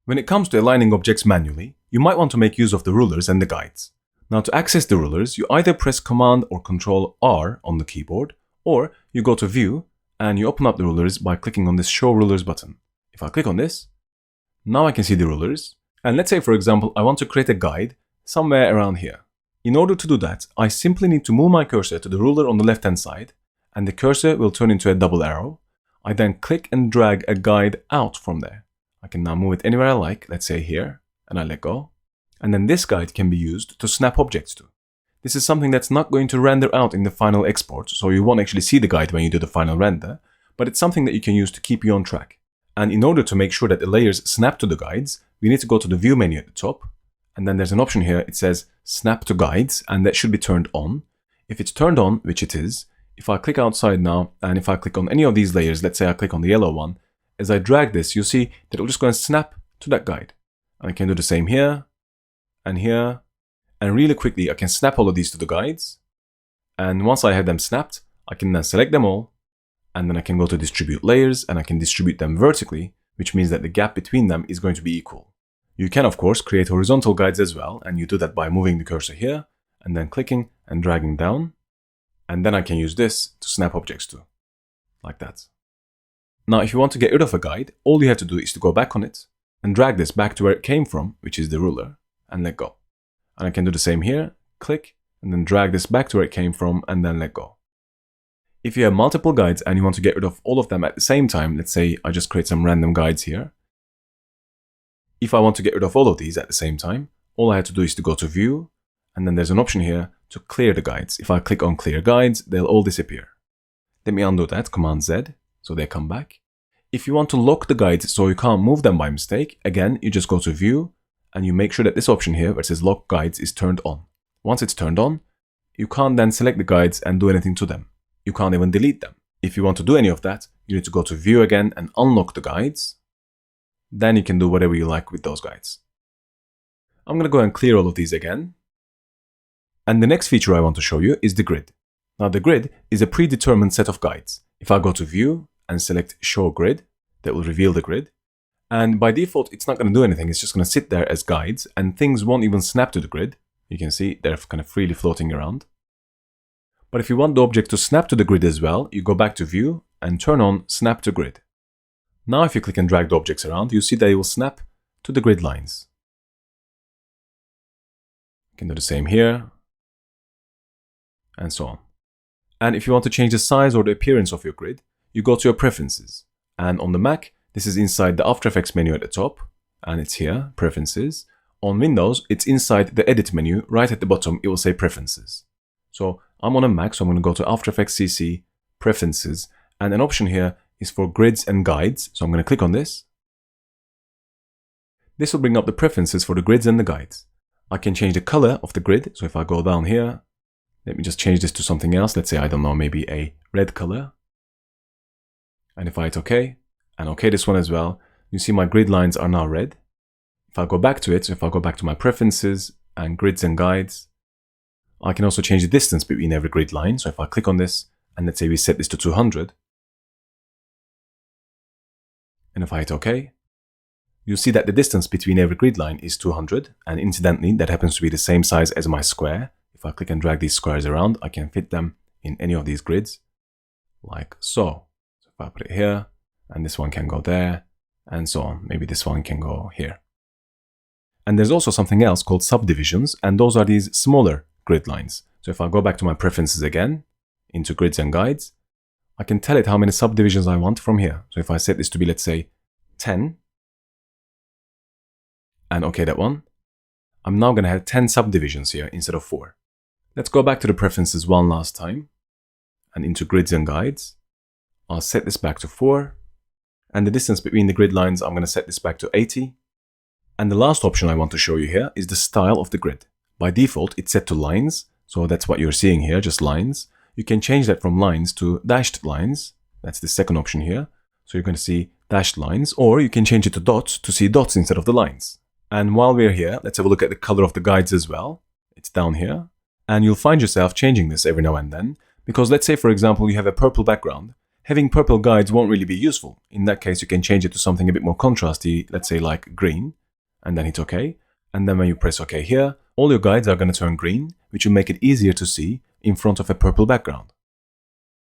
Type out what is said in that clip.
When it comes to aligning objects manually, you might want to make use of the rulers and the guides. Now to access the rulers, you either press Command or Control R on the keyboard, or you go to View and you open up the rulers by clicking on this Show Rulers button. If I click on this, now I can see the rulers. And let's say, for example, I want to create a guide somewhere around here. In order to do that, I simply need to move my cursor to the ruler on the left-hand side, and the cursor will turn into a double arrow. I then click and drag a guide out from there. I can now move it anywhere I like, let's say here, and I let go. And then this guide can be used to snap objects to. This is something that's not going to render out in the final export, so you won't actually see the guide when you do the final render, but it's something that you can use to keep you on track. And in order to make sure that the layers snap to the guides, we need to go to the View menu at the top, and then there's an option here, it says Snap to Guides, and that should be turned on. If it's turned on, which it is, if I click outside now, and if I click on any of these layers, let's say I click on the yellow one, as I drag this, you'll see that it'll just go and snap to that guide. And I can do the same here, and here, and really quickly I can snap all of these to the guides. And once I have them snapped, I can then select them all, and then I can go to Distribute Layers, and I can distribute them vertically, which means that the gap between them is going to be equal. You can of course create horizontal guides as well, and you do that by moving the cursor here, and then clicking and dragging down, and then I can use this to snap objects to, like that. Now if you want to get rid of a guide, all you have to do is to go back on it, and drag this back to where it came from, which is the ruler, and let go. And I can do the same here, click, and then drag this back to where it came from, and then let go. If you have multiple guides and you want to get rid of all of them at the same time, let's say I just create some random guides here. If I want to get rid of all of these at the same time, all I have to do is to go to View, and then there's an option here to clear the guides. If I click on Clear Guides, they'll all disappear. Let me undo that, Command Z, so they come back. If you want to lock the guides so you can't move them by mistake, again, you just go to View, and you make sure that this option here where it says Lock Guides is turned on. Once it's turned on, you can't then select the guides and do anything to them. You can't even delete them. If you want to do any of that, you need to go to View again and unlock the guides. Then you can do whatever you like with those guides. I'm going to go and clear all of these again. And the next feature I want to show you is the grid. Now the grid is a predetermined set of guides. If I go to View and select Show Grid, that will reveal the grid. And by default, it's not going to do anything. It's just going to sit there as guides, and things won't even snap to the grid. You can see they're kind of freely floating around. But if you want the object to snap to the grid as well, you go back to View and turn on Snap to Grid. Now if you click and drag the objects around, you see they will snap to the grid lines. You can do the same here, and so on. And if you want to change the size or the appearance of your grid, you go to your Preferences. And on the Mac, this is inside the After Effects menu at the top, and it's here, Preferences. On Windows, it's inside the Edit menu, right at the bottom, it will say Preferences. So I'm on a Mac, so I'm going to go to After Effects CC, Preferences, and an option here is for Grids and Guides, so I'm going to click on this. This will bring up the preferences for the grids and the guides. I can change the color of the grid, so if I go down here, let me just change this to something else, let's say, I don't know, maybe a red color. And if I hit OK, and OK this one as well, you see my grid lines are now red. If I go back to it, so if I go back to my preferences and grids and guides, I can also change the distance between every grid line. So if I click on this, and let's say we set this to 200, and if I hit OK, you'll see that the distance between every grid line is 200, and incidentally, that happens to be the same size as my square. If I click and drag these squares around, I can fit them in any of these grids, like so. So if I put it here, and this one can go there, and so on. Maybe this one can go here. And there's also something else called subdivisions, and those are these smaller grid lines. So if I go back to my preferences again, into grids and guides, I can tell it how many subdivisions I want from here. So if I set this to be, let's say, 10, and OK that one, I'm now going to have 10 subdivisions here instead of 4. Let's go back to the preferences one last time, and into grids and guides. I'll set this back to 4, and the distance between the grid lines, I'm going to set this back to 80. And the last option I want to show you here is the style of the grid. By default, it's set to lines, so that's what you're seeing here, just lines. You can change that from lines to dashed lines. That's the second option here. So you're going to see dashed lines, or you can change it to dots to see dots instead of the lines. And while we're here, let's have a look at the color of the guides as well. It's down here. And you'll find yourself changing this every now and then, because let's say, for example, you have a purple background. Having purple guides won't really be useful. In that case, you can change it to something a bit more contrasty, let's say like green. and then hit OK. And then when you press OK here, all your guides are going to turn green, which will make it easier to see in front of a purple background.